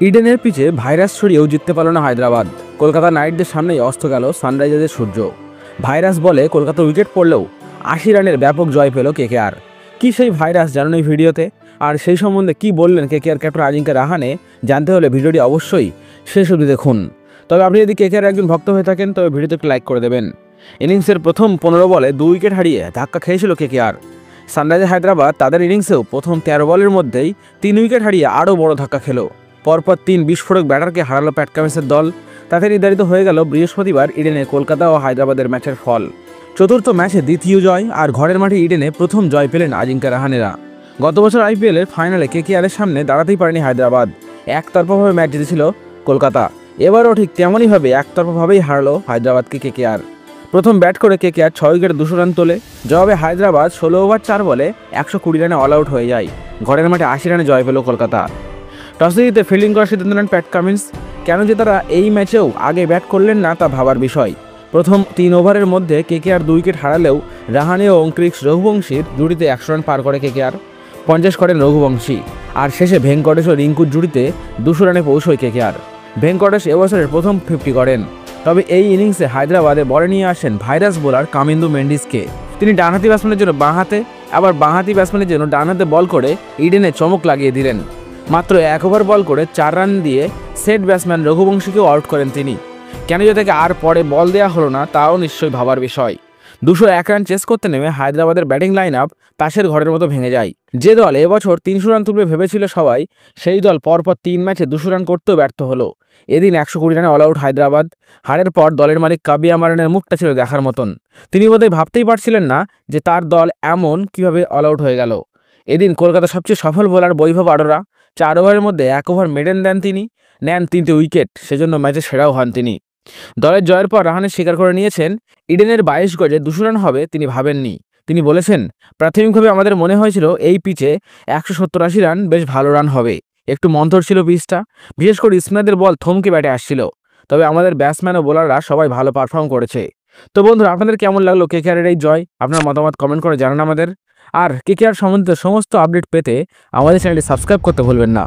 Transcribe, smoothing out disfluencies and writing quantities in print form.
ইডেনের পিচে ভাইরাস ছড়িয়েও জিততে পারল না হায়দ্রাবাদ। কলকাতা নাইটদের সামনেই অস্ত গেল সানরাইজার্সের সূর্য। ভাইরাস বলে কলকাতা উইকেট পড়লেও ৮০ রানের ব্যাপক জয় পেল কেকেআর। কি সেই ভাইরাস জানুন এই ভিডিওতে, আর সেই সম্বন্ধে কি বললেন কেকেআর ক্যাপ্টেন আজিঙ্কা রাহানে জানতে হলে ভিডিওটি অবশ্যই শেষ অবধি দেখুন। তবে আপনি যদি কেকেআর একজন ভক্ত হয়ে থাকেন তবে ভিডিওতে একটু লাইক করে দেবেন। ইনিংসের প্রথম ১৫ বলে ২ উইকেট হারিয়ে ধাক্কা খেয়েছিল কেকেআর। সানরাইজার্স হায়দ্রাবাদ তাদের ইনিংসেও প্রথম ১৩ বলের মধ্যেই ৩ উইকেট হারিয়ে আরও বড় ধাক্কা খেল। পরপর ৩ বিস্ফোরক ব্যাটারকে হারালো প্যাট কামিন্সের দল। তাতে নির্ধারিত হয়ে গেল বৃহস্পতিবার ইডেনে কলকাতা ও হায়দ্রাবাদের ম্যাচের ফল। চতুর্থ ম্যাচে দ্বিতীয় জয় আর ঘরের মাঠে ইডেনে প্রথম জয় পেলেন আজিঙ্কা রাহানেরা। গত বছর আইপিএলের ফাইনালে কেকেআরের সামনে দাঁড়াতেই পারেনি হায়দ্রাবাদ। একতরফাভাবে ম্যাচ জিতেছিল কলকাতা। এবারও ঠিক তেমনইভাবে একতরফাভাবেই হারলো হায়দ্রাবাদকে কেকেআর। প্রথম ব্যাট করে কেকেআর ৬ উইকেটে ২০০ রান তোলে। জবাবে হায়দ্রাবাদ ১৬ ওভার ৪ বলে ১২০ রানে অল আউট হয়ে যায়। ঘরের মাঠে ৮০ রানে জয় পেল কলকাতা। টসে জিতে ফিল্ডিং করার সিদ্ধান্ত নেন প্যাট কামিন্স। কেন যে তারা এই ম্যাচেও আগে ব্যাট করলেন না তা ভাবার বিষয়। প্রথম ৩ ওভারের মধ্যে কেকেআর ২ উইকেট হারালেও রাহানে ও অঙ্কুরিক্স রঘুবংশীর জুটিতে ১০০ রান পার করে কেকেআর। ৫০ করেন রঘুবংশী। আর শেষে ভেঙ্কটেশ ও রিঙ্কুর জুটিতে ২০০ রানে পৌঁছয় কেকেআর। ভেঙ্কটেশ এবছরের প্রথম 50 করেন। তবে এই ইনিংসে হায়দ্রাবাদে বলে নিয়ে আসেন ভাইরাস বোলার কামিন্দু মেন্ডিসকে। তিনি ডানহাতি ব্যাটসম্যানের জন্য বাঁ হাতে, আবার বাঁহাতি ব্যাটসম্যানের জন্য ডান হাতে বল করে ইডেনে চমক লাগিয়ে দিলেন। মাত্র ১ ওভার বল করে ৪ রান দিয়ে সেট ব্যাটসম্যান রঘুবংশীকেও আউট করেন তিনি। কেন যে তাকে আর পরে বল দেওয়া হলো না তাও নিশ্চয়ই ভাবার বিষয়। ২০১ রান চেস করতে নেমে হায়দ্রাবাদের ব্যাটিং লাইন আপ তাসের ঘরের মতো ভেঙে যায়। যে দল এবছর ৩০০ রান তুলবে ভেবেছিল সবাই, সেই দল পরপর ৩ ম্যাচে ২০০ রান করতেও ব্যর্থ হলো। এদিন ১২০ রানে অল আউট হায়দ্রাবাদ। হারের পর দলের মালিক কাবি আমারানের মুখটা ছিল দেখার মতন। তিনি বোধহয় ভাবতেই পারছিলেন না যে তার দল এমন কিভাবে অল আউট হয়ে গেল। এদিন কলকাতার সবচেয়ে সফল বোলার বৈভব আরোরা ৪ ওভারের মধ্যে ১ ওভার মেডেন দেন তিনি, নেন ৩টে উইকেট, সেজন্য ম্যাচে সেরাও হন তিনি। দলের জয়ের পর রাহানে স্বীকার করে নিয়েছেন ইডেনের ২২ গজে ২০০ রান হবে তিনি ভাবেননি। তিনি বলেছেন, প্রাথমিকভাবে আমাদের মনে হয়েছিল এই পিচে ১৭০-৮০ রান বেশ ভালো রান হবে। একটু মন্থর ছিল পিচটা, বিশেষ করে স্পিনারদের বল থমকে ব্যাটে আসছিল। তবে আমাদের ব্যাটসম্যান ও বোলাররা সবাই ভালো পারফর্ম করেছে। তো বন্ধুরা, আপনাদের কেমন লাগলো কেকেআরের এই জয়? আপনার মতামত কমেন্ট করে জানান আমাদের। আর কেকেআর সম্বন্ধিত সমস্ত আপডেট পেতে আমাদের চ্যানেলটি সাবস্ক্রাইব করতে ভুলবেন না।